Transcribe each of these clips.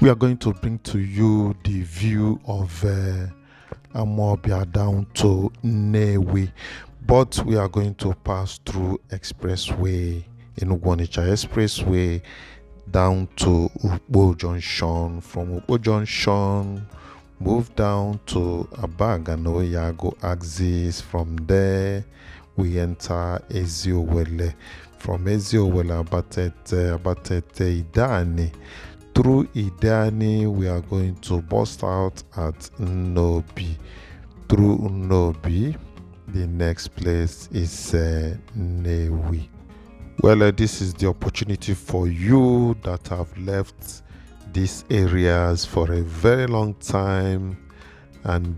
We are going to bring to you the view of Amawbia down to Nnewi, but we are going to pass through expressway in Onitsha expressway down to Ukpo Junction. From Ukpo Junction, move down to Abaganoyago axis. From there, we enter Eziowele. From Eziowele, Abatete Ideani. Through Ideani, we are going to bust out at Nnewi. Through Nnewi, the next place is Nnewi. Well, this is the opportunity for you that have left these areas for a very long time, and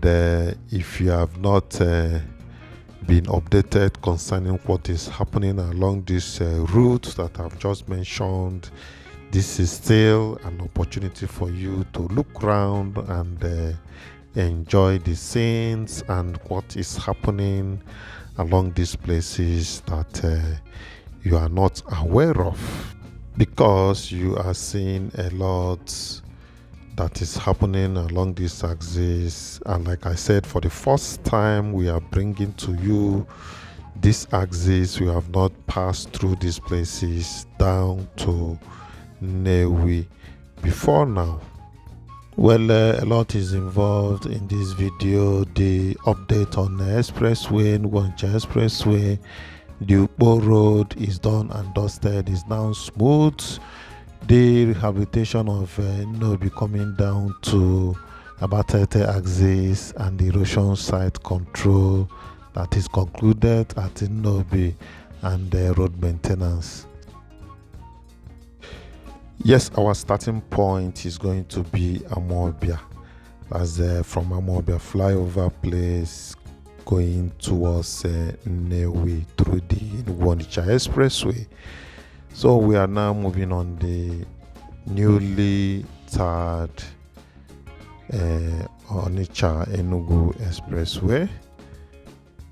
if you have not been updated concerning what is happening along this route that I've just mentioned, this is still an opportunity for you to look around and enjoy the scenes and what is happening along these places that you are not aware of, because you are seeing a lot that is happening along this axis. And like I said, for the first time we are bringing to you this axis. We have not passed through these places down to Nnewi before now. Well, a lot is involved in this video. The update on the expressway, Onitsha expressway, the Ukpo road is done and dusted, is now smooth. The rehabilitation of Nnewi coming down to Abatete axis and the erosion site control that is concluded at Nnewi, and road maintenance. Yes, our starting point is going to be Amawbia, as from Amawbia flyover place going towards Nnewi through the Onitsha expressway. So we are now moving on the newly tarred Onitsha Enugu expressway,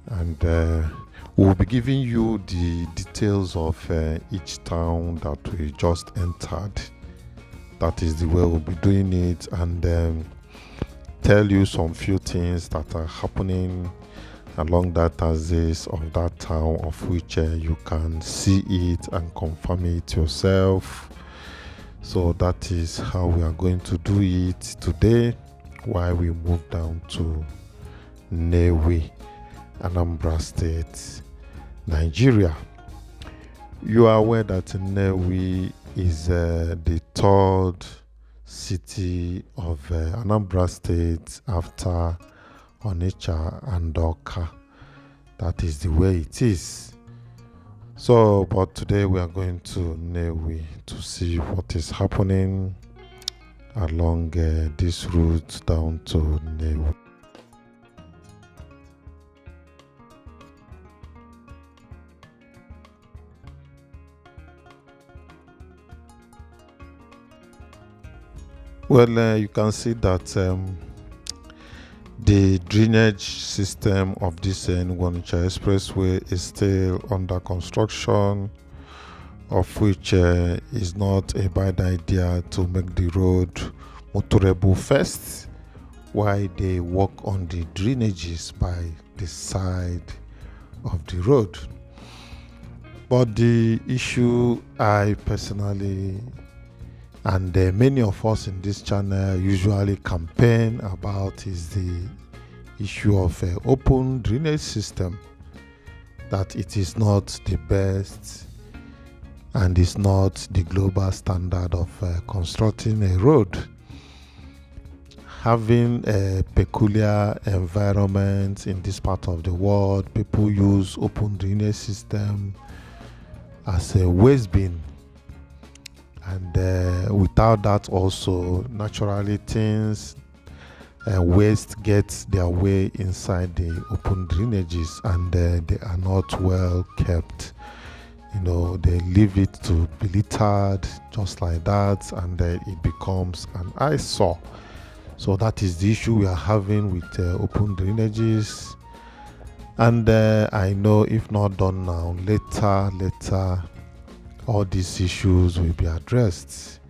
and we'll be giving you the details of each town that we just entered. That is the way we'll be doing it, and tell you some few things that are happening along that axis of that town, of which you can see it and confirm it yourself. So that is how we are going to do it today, while we move down to Nnewi, Anambra State, Nigeria. You are aware that Nnewi is the third city of Anambra State after Onitsha and Awka. That is the way it is. So, but today we are going to Nnewi to see what is happening along this route down to Nnewi. Well, you can see that the drainage system of this Onitsha expressway is still under construction, of which is not a bad idea to make the road motorable first, while they work on the drainages by the side of the road. But the issue I personally and many of us in this channel usually campaign about is the issue of open drainage system, that it is not the best and is not the global standard of constructing a road. Having a peculiar environment in this part of the world, people use open drainage system as a waste bin. And without that also, naturally things waste gets their way inside the open drainages, and they are not well kept. You know, they leave it to be littered just like that, and it becomes an eyesore. So that is the issue we are having with open drainages. And I know if not done now, later all these issues will be addressed.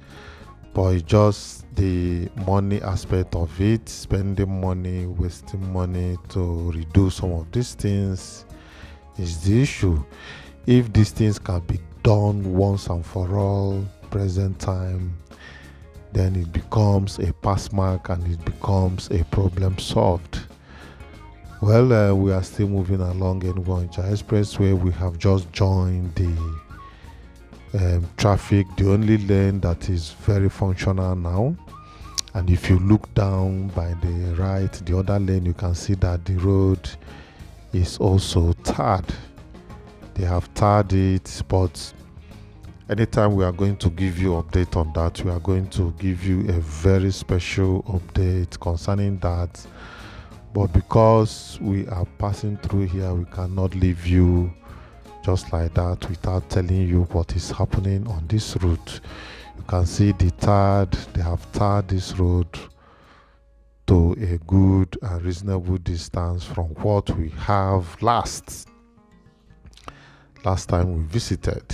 but it's just the money aspect of it, spending money, wasting money to redo some of these things is the issue. If these things can be done once and for all, present time, then it becomes a pass mark and it becomes a problem solved. Well, we are still moving along in Onitsha Expressway. We have just joined the traffic, the only lane that is very functional now. And if you look down by the right, the other lane, you can see that the road is also tarred. They have tarred it, but anytime we are going to give you update on that, we are going to give you a very special update concerning that. But because we are passing through here, we cannot leave you just like that without telling you what is happening on this route. You can see they have tarred this road to a good and reasonable distance from what we have last time we visited.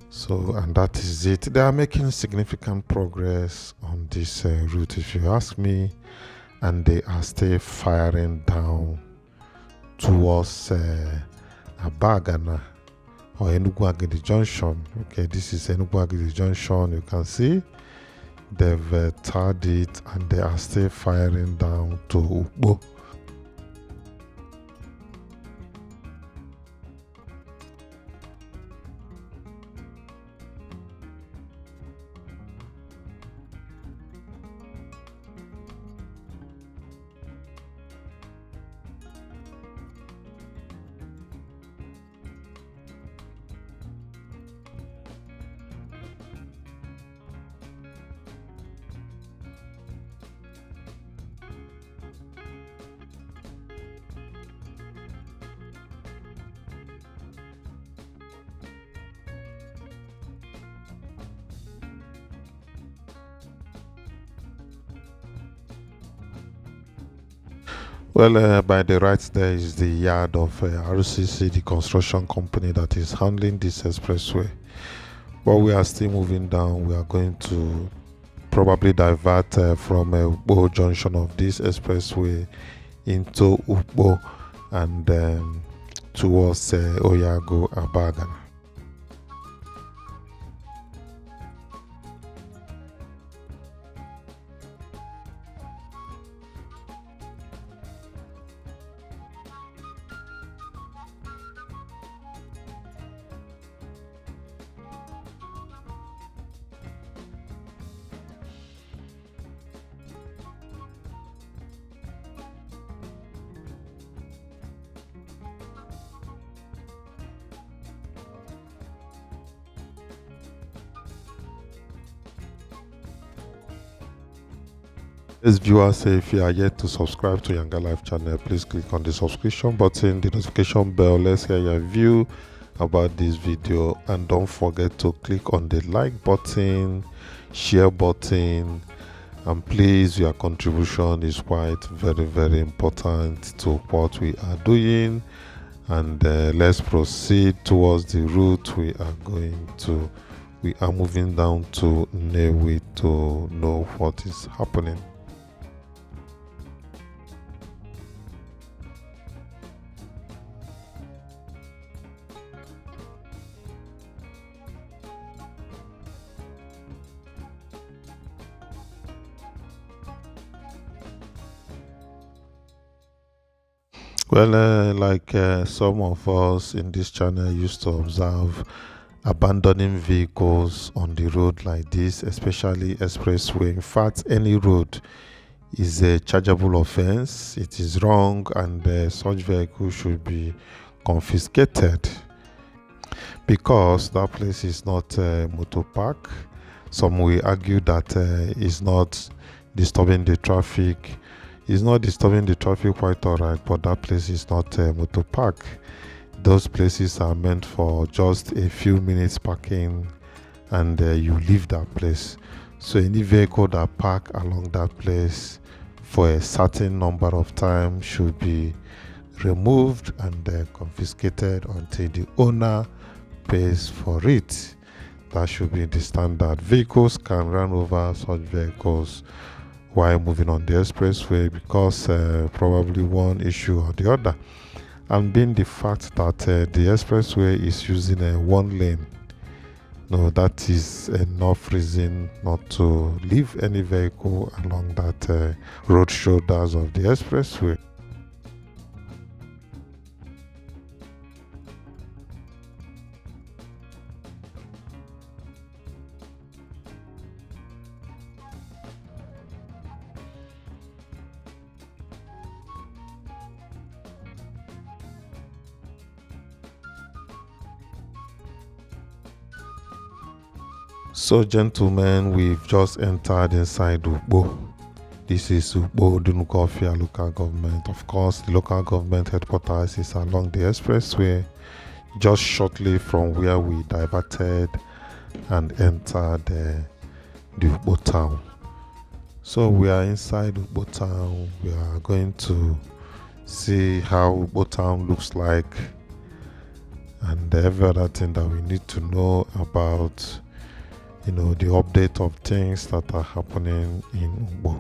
So, and that is it. They are making significant progress on this route, if you ask me, and they are still firing down towards Abagana or Enugu Junction. Okay, this is Enugu Junction. You can see they've tarred it and they are still firing down to Ukpo. Well, by the right there is the yard of RCC, the construction company that is handling this expressway. But we are still moving down. We are going to probably divert from Ukpo junction of this expressway into Ukpo and towards Oyago Abagan. As viewers, if you are yet to subscribe to YangaLife channel, please click on the subscription button, the notification bell. Let's hear your view about this video, and don't forget to click on the like button, share button, and please, your contribution is quite very important to what we are doing. And let's proceed towards the route we are moving down to Nnewi to know what is happening. Well, like some of us in this channel used to observe abandoning vehicles on the road like this, especially expressway. In fact, any road is a chargeable offense. It is wrong, and such vehicle should be confiscated because that place is not a motor park. Some will argue that it's not disturbing the traffic. It's not disturbing the traffic quite alright, but that place is not a motor park. Those places are meant for just a few minutes parking, and you leave that place. So any vehicle that park along that place for a certain number of time should be removed and confiscated until the owner pays for it. That should be the standard. Vehicles can run over such vehicles while moving on the expressway because probably one issue or the other. And being the fact that the expressway is using a one lane, no, that is enough reason not to leave any vehicle along that road shoulders of the expressway. So, gentlemen, we've just entered inside Ukpo. This is Ukpo, Dunukofia local government. Of course, the local government headquarters is along the expressway, just shortly from where we diverted and entered the Ukpo town. So, we are inside Ukpo town. We are going to see how Ukpo town looks like and every other thing that we need to know about, the update of things that are happening in Ukpo.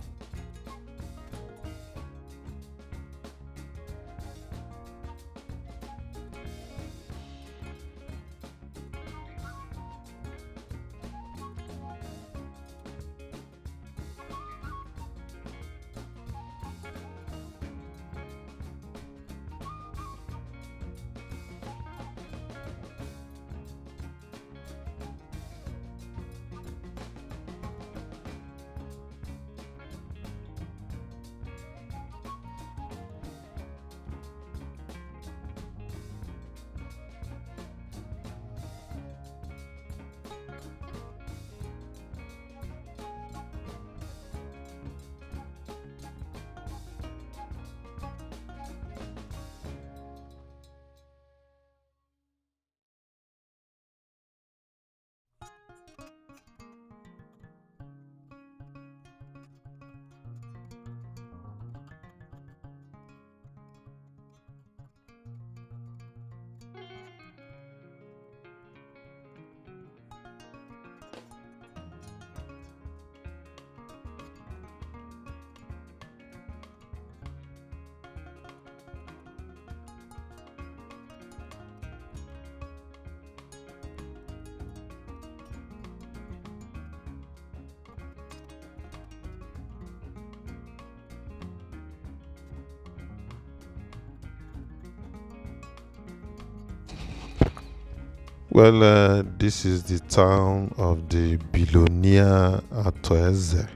Well, this is the town of the billionaire Atoeze.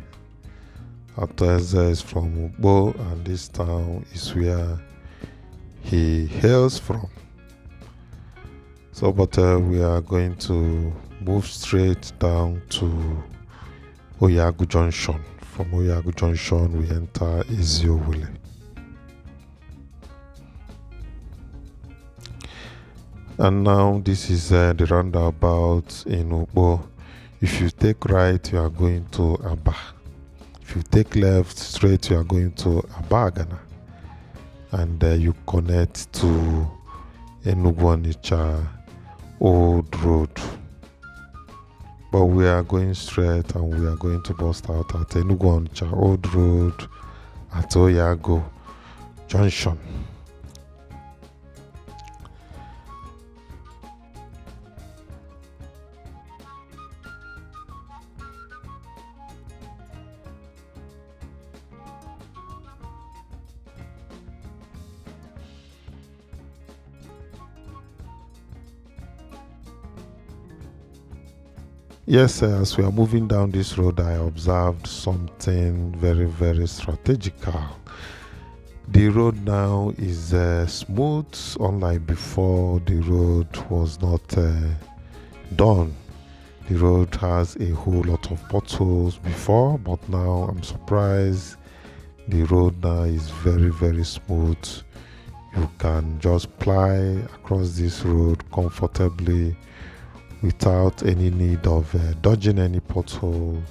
Atoeze is from Ukpo, and this town is where he hails from. So, but we are going to move straight down to Oyagu Junction. From Oyagu Junction, we enter Eziowele. And now this is the roundabout in Ukpo. If you take right, you are going to Aba. If you take left straight, you are going to Abagana. And you connect to Onitsha Old Road. But we are going straight and we are going to bust out at Onitsha Old Road at Oyago Junction. Yes, as we are moving down this road, I observed something very, very strategical. The road now is smooth, unlike before the road was not done. The road has a whole lot of potholes before, but now I'm surprised the road now is very, very smooth. You can just ply across this road comfortably without any need of dodging any pothole.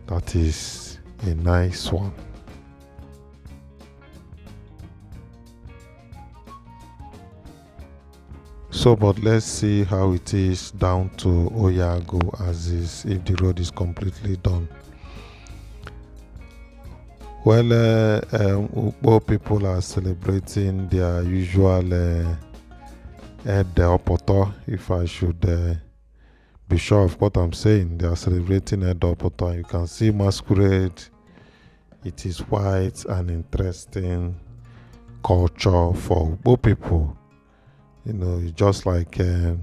That is a nice one. So, but let's see how it is down to Oyago as is if the road is completely done. Well, Ukpo people are celebrating their usual Ed Opoto, if I should be sure of what I'm saying. They are celebrating Ed Opoto. You can see masquerade. It is quite an interesting culture for Ukpo people. You know, it's just like the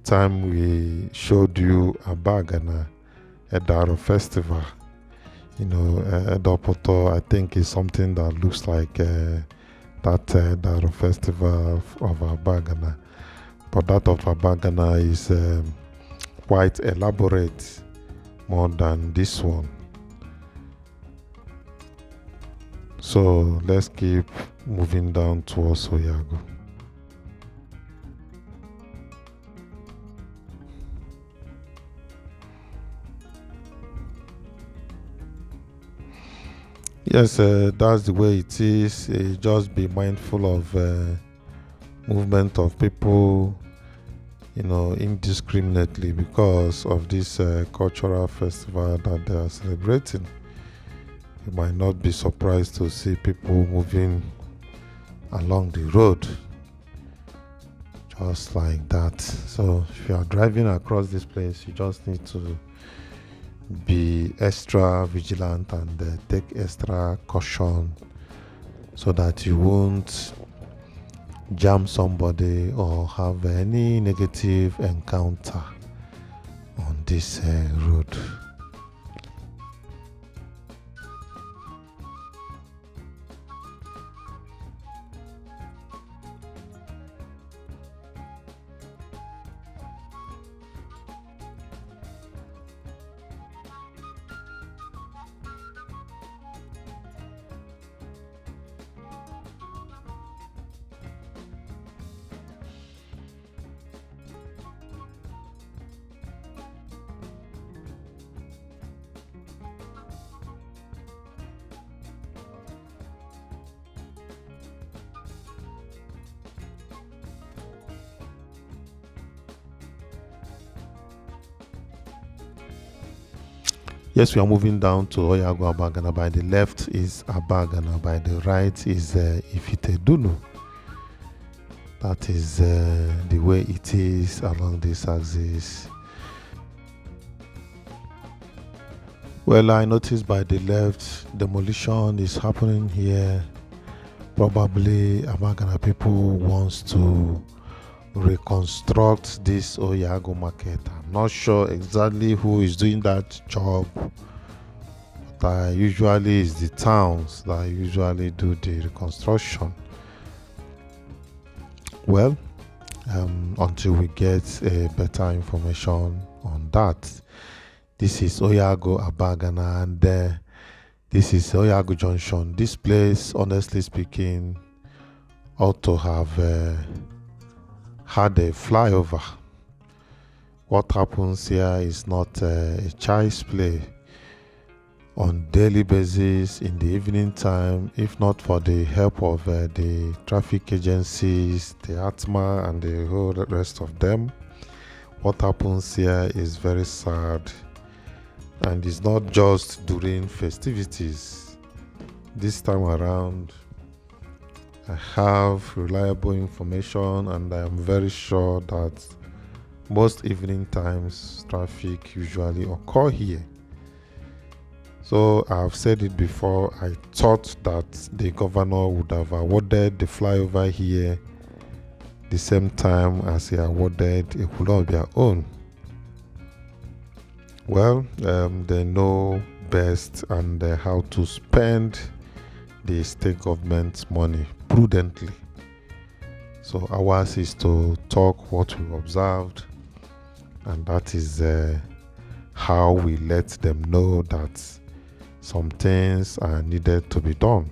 time we showed you Abagana Edaro Festival. You know, Edopoto, I think, is something that looks like that Edaro Festival of Abagana. But that of Abagana is quite elaborate more than this one. So let's keep moving down towards Oyago. Yes, that's the way it is. Just be mindful of movement of people, you know, indiscriminately because of this cultural festival that they are celebrating. You might not be surprised to see people moving along the road just like that. So if you are driving across this place, you just need to be extra vigilant and take extra caution so that you won't jam somebody or have any negative encounter on this road. Yes, we are moving down to Oyago Abagana. By the left is Abagana, by the right is Ifitedunu. That is the way it is along this axis. Well, I noticed by the left, demolition is happening here. Probably Abagana people wants to reconstruct this Oyago market. I'm not sure exactly who is doing that job, but usually it's the towns that usually do the reconstruction. Well, until we get better information on that, this is Oyago Abagana and this is Oyago Junction. This place, honestly speaking, ought to have had a flyover. What happens here is not a child's play. On daily basis, in the evening time, if not for the help of the traffic agencies, the ATMA and the whole rest of them, what happens here is very sad. And it's not just during festivities. This time around, I have reliable information and I am very sure that most evening times traffic usually occur here. So I've said it before, I thought that the governor would have awarded the flyover here the same time as he awarded Awka own. Well, they know best and how to spend the state government's money prudently. So ours is to talk what we observed, and that is how we let them know that some things are needed to be done.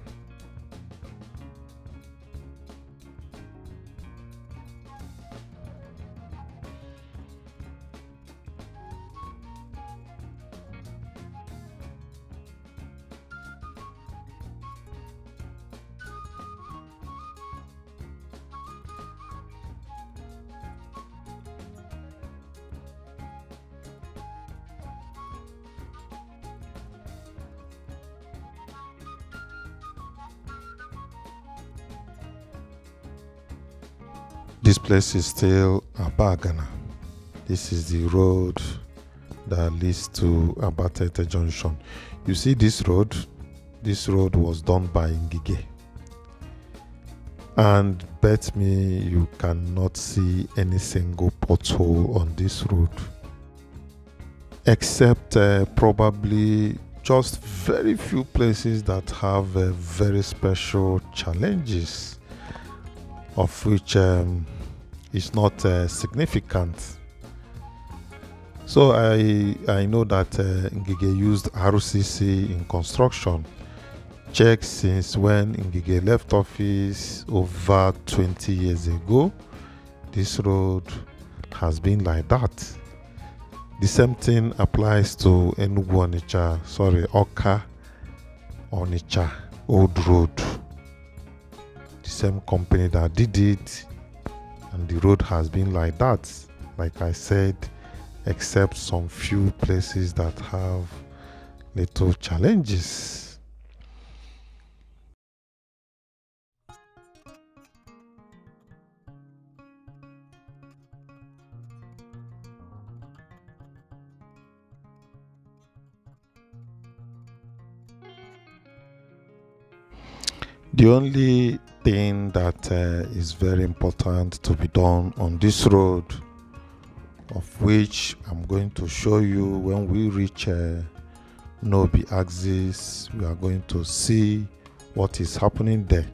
This place is still Abagana. This is the road that leads to Abatete Junction. You see this road? This road was done by Ngige. And bet me you cannot see any single pothole on this road. Except probably just very few places that have very special challenges, of which is not significant. So I know that Ngige used RCC in construction. Check since when Ngige left office over 20 years ago, this road has been like that. The same thing applies to Awka, Onitsha, Old Road. The same company that did it, and the road has been like that, like I said, except some few places that have little challenges. The only thing that is very important to be done on this road, of which I'm going to show you when we reach Nobi axis, we are going to see what is happening there.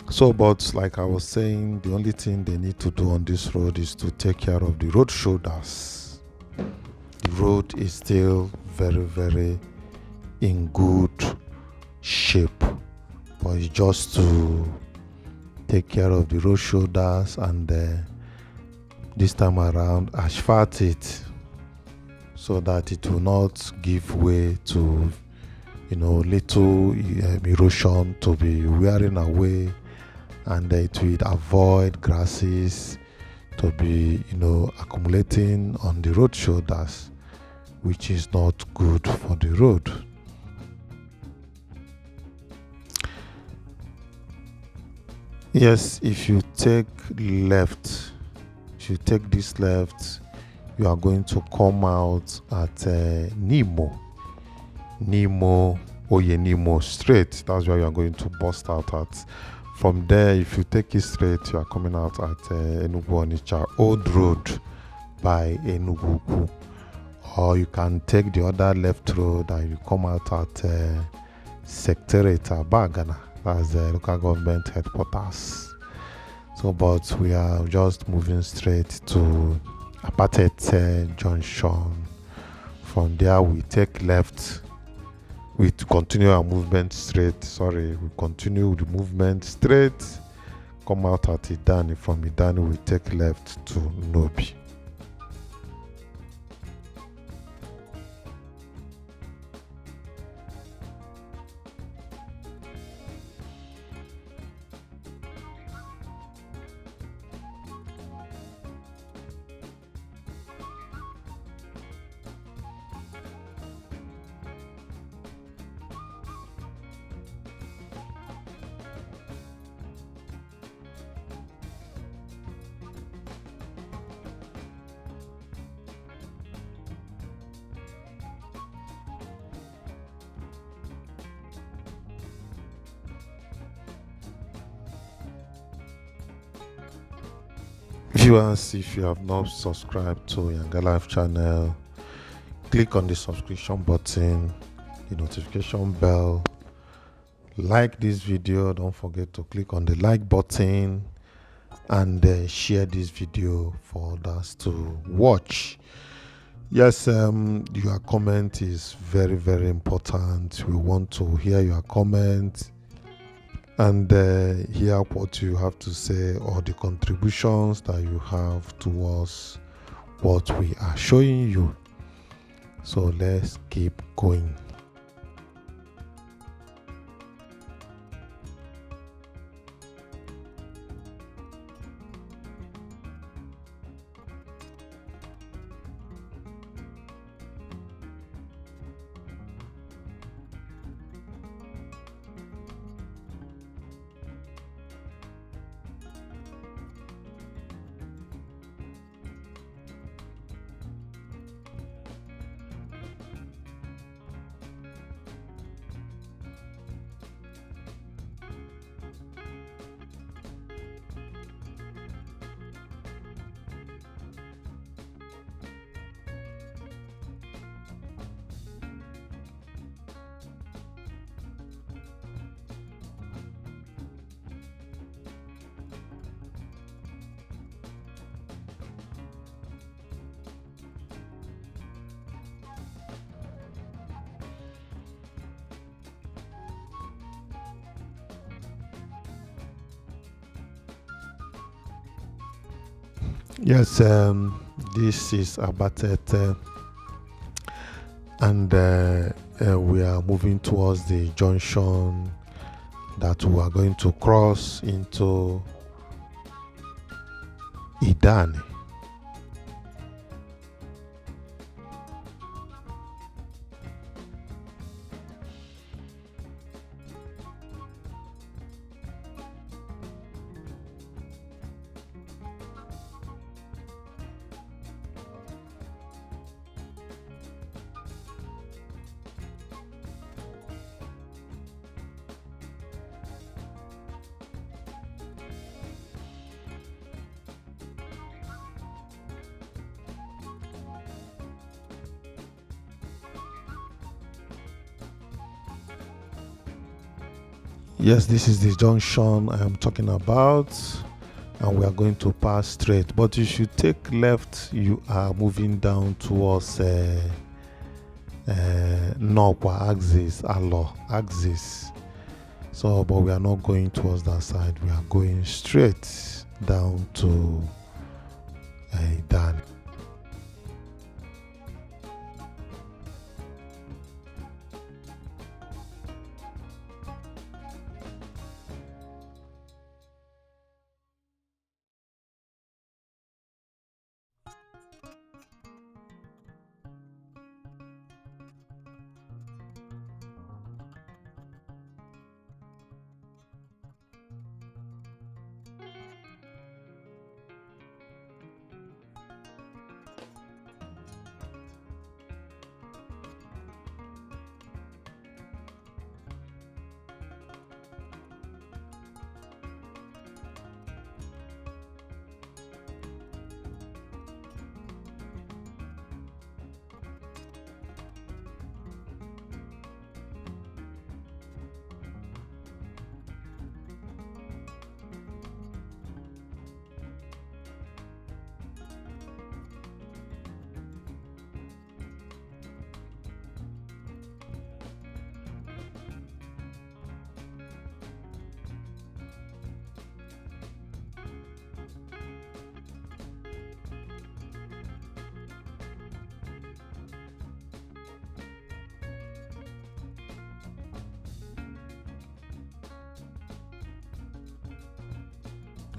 So, but like I was saying, the only thing they need to do on this road is to take care of the road shoulders. The road is still very in good shape, but it's just to take care of the road shoulders and this time around asphalt it so that it will not give way to little erosion to be wearing away, and it will avoid grasses to be accumulating on the road shoulders, which is not good for the road. Yes, if you take this left, you are going to come out at Nemo straight. That's where you are going to bust out at. From there, if you take it straight, you are coming out at Enugu Onitsha Old Road by Enugu. Or you can take the other left road and you come out at Secretariat Abagana. That's the local government headquarters. So, but we are just moving straight to Abatete Junction. From there, we take left. We continue our movement straight. We continue the movement straight. Come out at Ideani. From Ideani, we take left to Nobi. Viewers, if you have not subscribed to YangaLife channel, click on the subscription button, the notification bell, like this video. Don't forget to click on the like button and share this video for others to watch. Yes, your comment is very important. We want to hear your comment and hear what you have to say, or the contributions that you have towards what we are showing you. So let's keep going. Yes, this is Abatete, and we are moving towards the junction that we are going to cross into Ideani. Yes, this is the junction I am talking about, and we are going to pass straight. But you should take left. You are moving down towards Nokwa axis, Alo axis. So, but we are not going towards that side. We are going straight down to Ideani.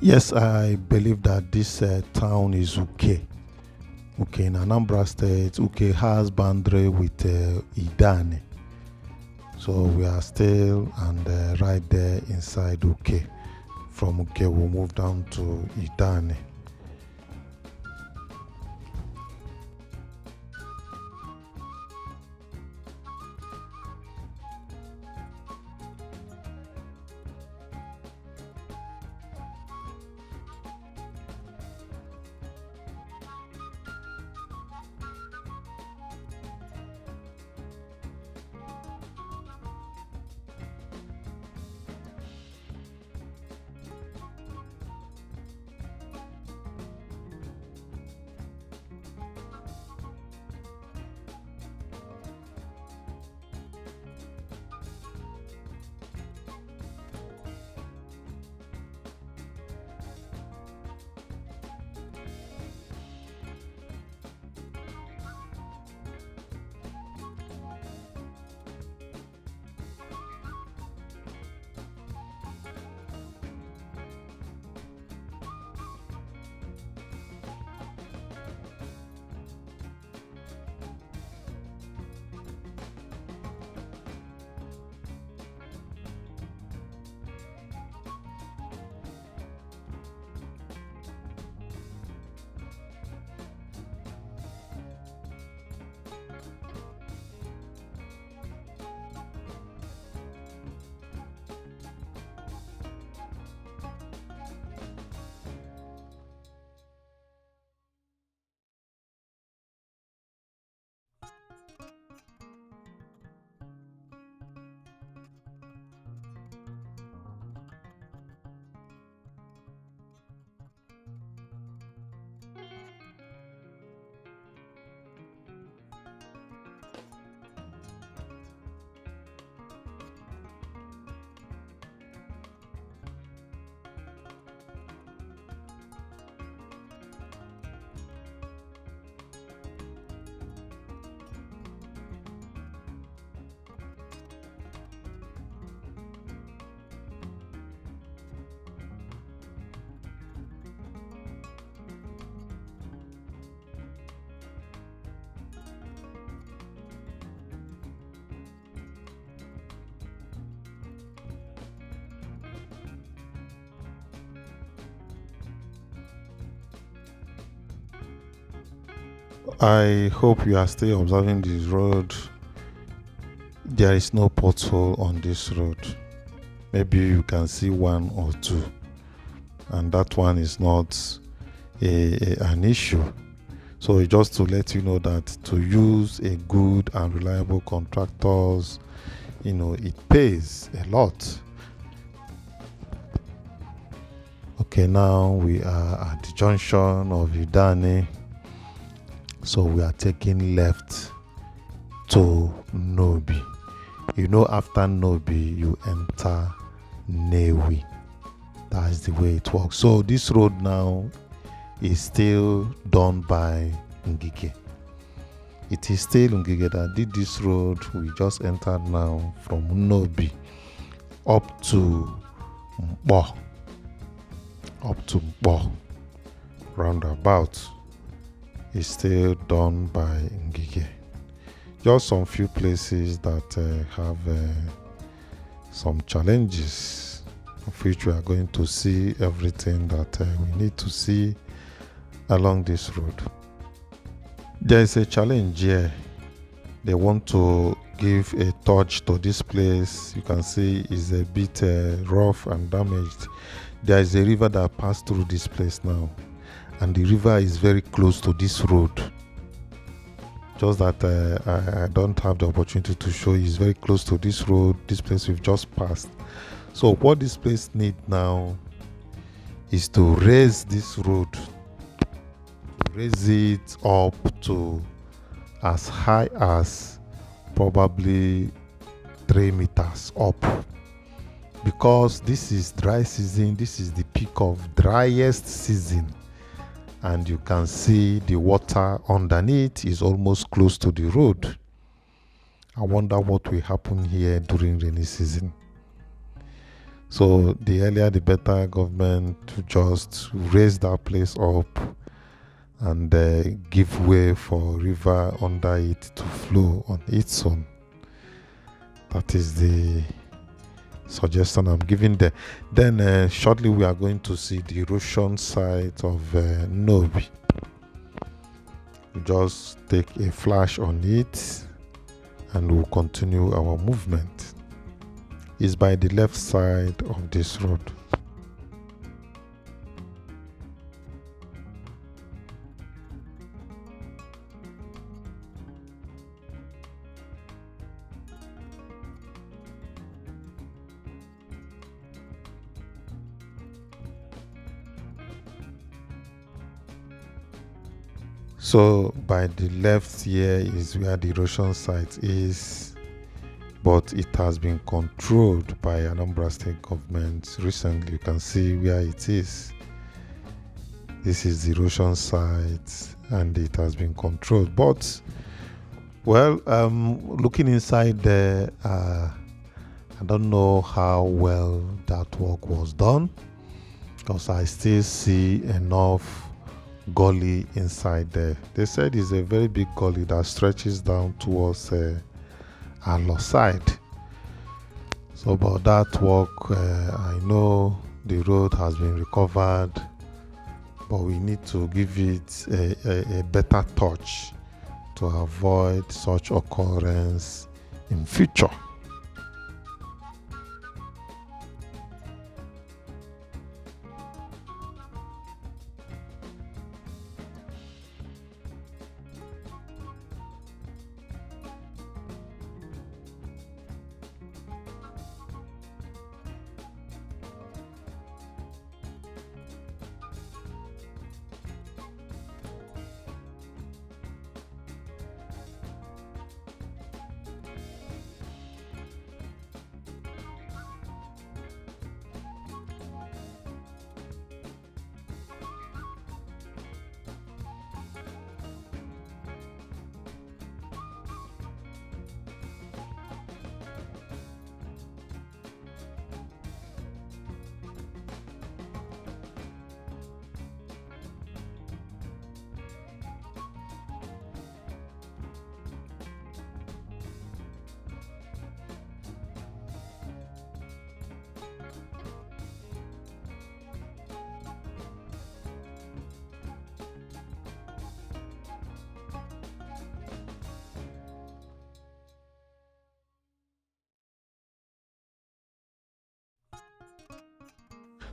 Yes, I believe that this town is Uke. Uke in Anambra State. Uke has boundary with Ideani. So we are still and right there inside Uke. From Uke, we'll move down to Ideani. I hope you are still observing this road. There is no pothole on this road. Maybe you can see one or two, and that one is not an issue. So just to let you know that to use a good and reliable contractors, it pays a lot. Okay, now we are at the junction of Ideani, so we are taking left to Nnewi. After Nnewi you enter Nnewi. That's the way it works. So this road now is still done by Ngige. It is still Ngige that did this road. We just entered now from Nnewi up to Ukpo. Roundabout is still done by Ngige. Just some few places that have some challenges, of which we are going to see everything that we need to see along this road. There is a challenge here. They want to give a touch to this place. You can see it's a bit rough and damaged. There is a river that passed through this place now, and the river is very close to this road. Just that I don't have the opportunity to show you. It's very close to this road, this place we've just passed. So what this place needs now is to raise this road, raise it up to as high as probably 3 meters up, because this is dry season. This is the peak of driest season, and you can see the water underneath is almost close to the road. I wonder what will happen here during rainy season. So the earlier the better, government to just raise that place up and give way for river under it to flow on its own. That is the suggestion I'm giving there. Then shortly we are going to see the erosion site of Nnewi. We just take a flash on it and we'll continue our movement. It's by the left side of this road. So by the left here is where the erosion site is, but it has been controlled by Anambra state government recently. You can see where it is. This is the erosion site and it has been controlled. But well, looking inside there, I don't know how well that work was done, because I still see enough gully inside there. They said it's a very big gully that stretches down towards our side. So about that work, I know the road has been recovered, but we need to give it a better touch to avoid such occurrence in future.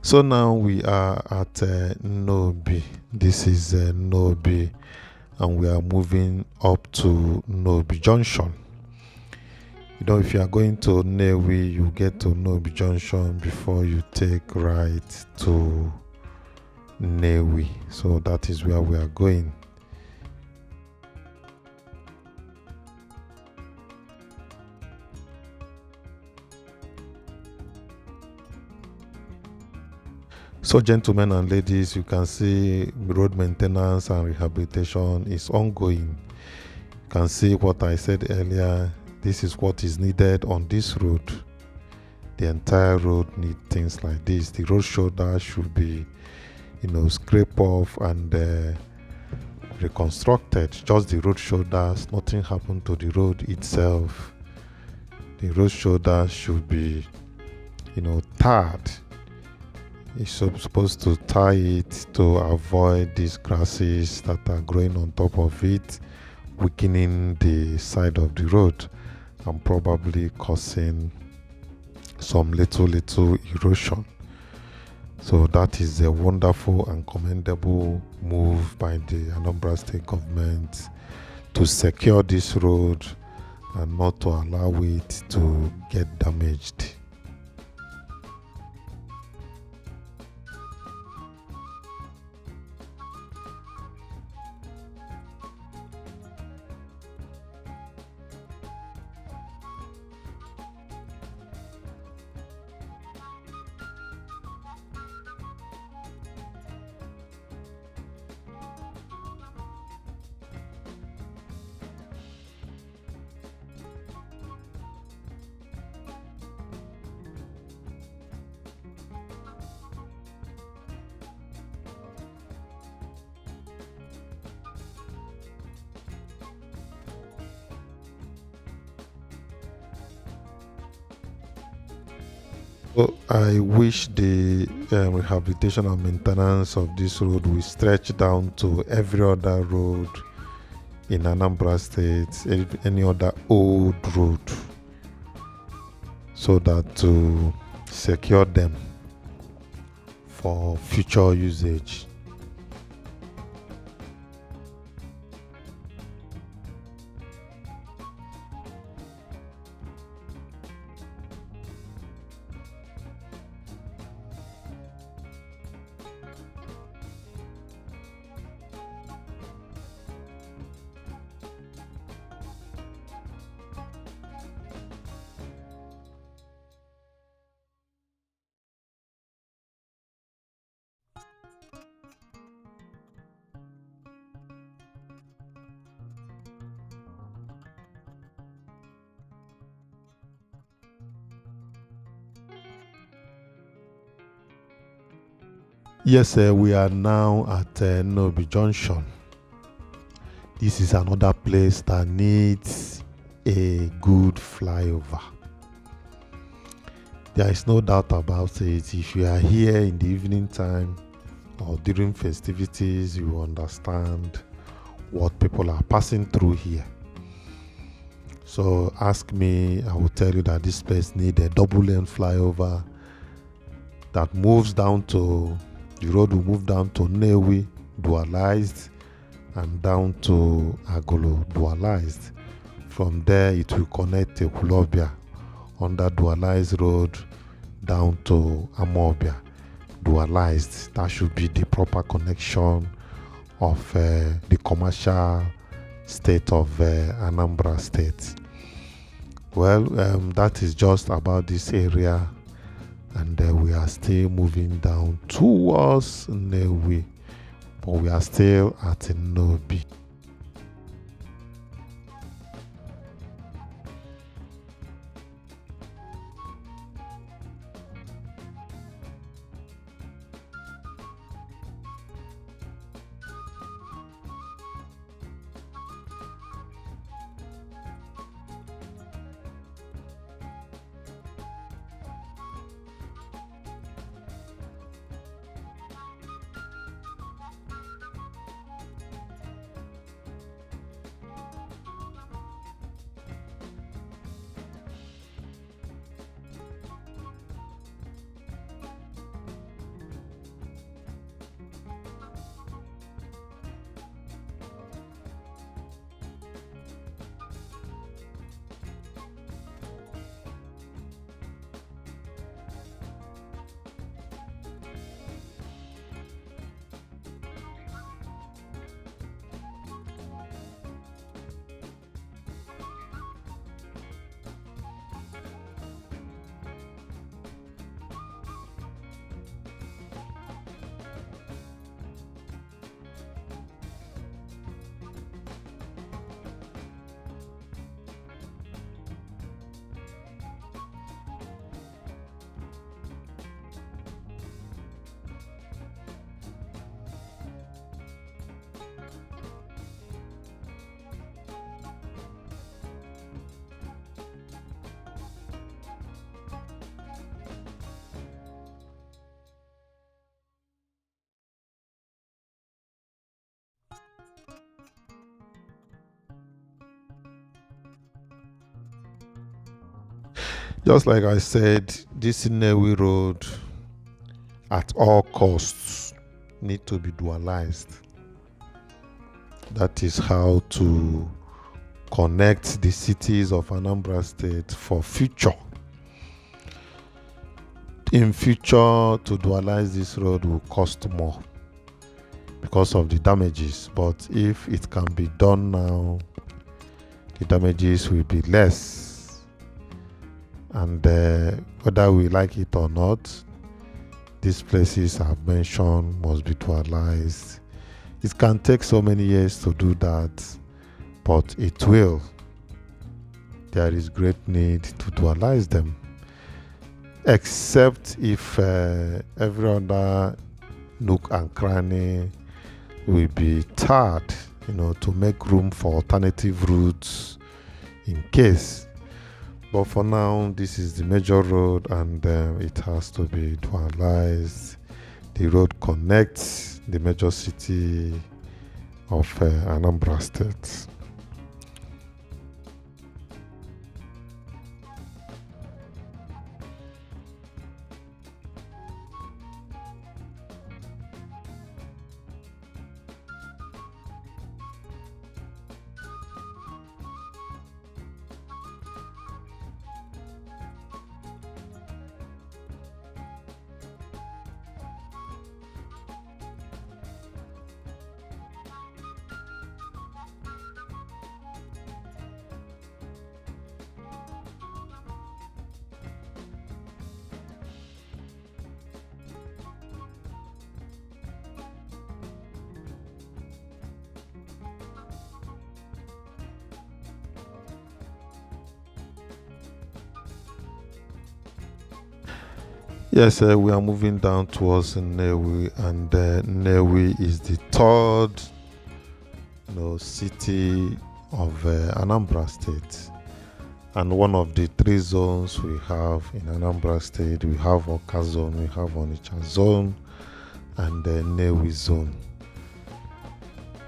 So now we are at Nnewi. This is Nnewi, and we are moving up to Nnewi Junction. You know, if you are going to Nnewi, you get to Nnewi Junction before you take right to Nnewi. So that is where we are going. So, gentlemen and ladies, you can see road maintenance and rehabilitation is ongoing. You can see what I said earlier. This is what is needed on this road. The entire road needs things like this. The road shoulder should be, scrape off and reconstructed. Just the road shoulders. Nothing happened to the road itself. The road shoulder should be, tarred. You're supposed to tie it to avoid these grasses that are growing on top of it, weakening the side of the road and probably causing some little erosion. So that is a wonderful and commendable move by the Anambra state government to secure this road and not to allow it to get damaged. So I wish the rehabilitation and maintenance of this road will stretch down to every other road in Anambra State, any other old road, so that to secure them for future usage. Yes, we are now at Nnewi Junction. This is another place that needs a good flyover. There is no doubt about it. If you are here in the evening time or during festivities, you understand what people are passing through here. So ask me, I will tell you that this place needs a double lane flyover that moves down to the road will move down to Nnewi, dualized, and down to Agolo, dualized. From there, it will connect to Amawbia under dualized road down to Amawbia, dualized. That should be the proper connection of the commercial state of Anambra State. Well, that is just about this area. And we are still moving down towards Nnewi, but we are still at Nnewi. Just like I said, this Nnewi road at all costs need to be dualized. That is how to connect the cities of Anambra State for future. In future, to dualize this road will cost more because of the damages, but if it can be done now, the damages will be less. And whether we like it or not, these places I've mentioned must be dualized. It can take so many years to do that, but it will. There is great need to dualize them, except if every other nook and cranny will be tarred, to make room for alternative routes in case. But for now, this is the major road, and it has to be dualized. The road connects the major city of Anambra State. Yes, we are moving down towards Nnewi, and Nnewi is the third, city of Anambra State, and one of the three zones we have in Anambra State. We have Awka zone, we have Onitsha zone, and the Nnewi zone.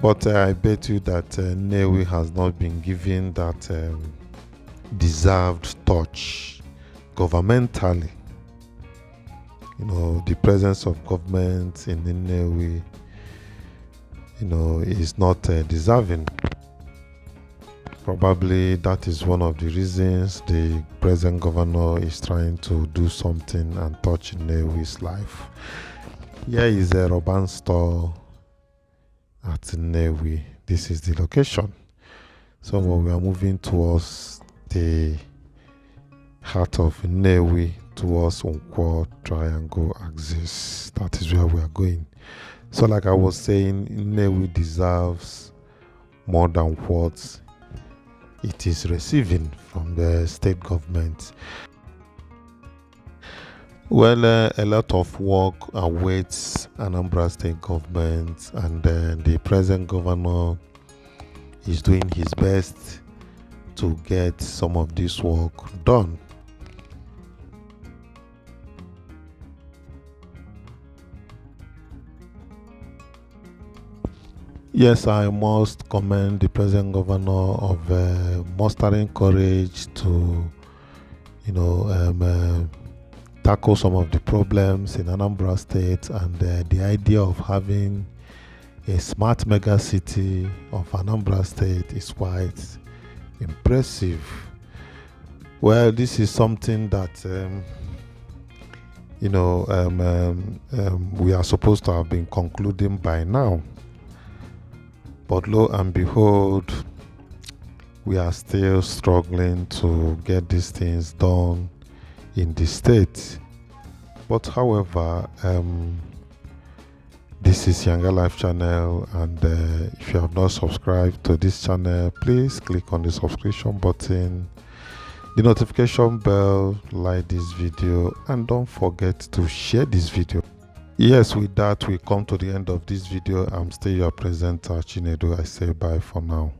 But I bet you that Nnewi has not been given that deserved touch governmentally. The presence of government in Nnewi, is not deserving. Probably that is one of the reasons the present governor is trying to do something and touch Nnewi's life. Here is a Roban store at Nnewi. This is the location. So we are moving towards the heart of Nnewi, towards Ukpo triangle axis. That is where we are going. So like I was saying, Nnewi deserves more than what it is receiving from the state government. Well, a lot of work awaits Anambra state government, and the present governor is doing his best to get some of this work done. Yes, I must commend the present governor of mustering courage to, tackle some of the problems in Anambra State, and the idea of having a smart mega city of Anambra State is quite impressive. Well, this is something that we are supposed to have been concluding by now. But lo and behold, we are still struggling to get these things done in the state. But however, this is YangaLife channel, and if you have not subscribed to this channel, please click on the subscription button, the notification bell, like this video, and don't forget to share this video. Yes, with that we come to the end of this video. I'm still your presenter Chinedu. I say bye for now.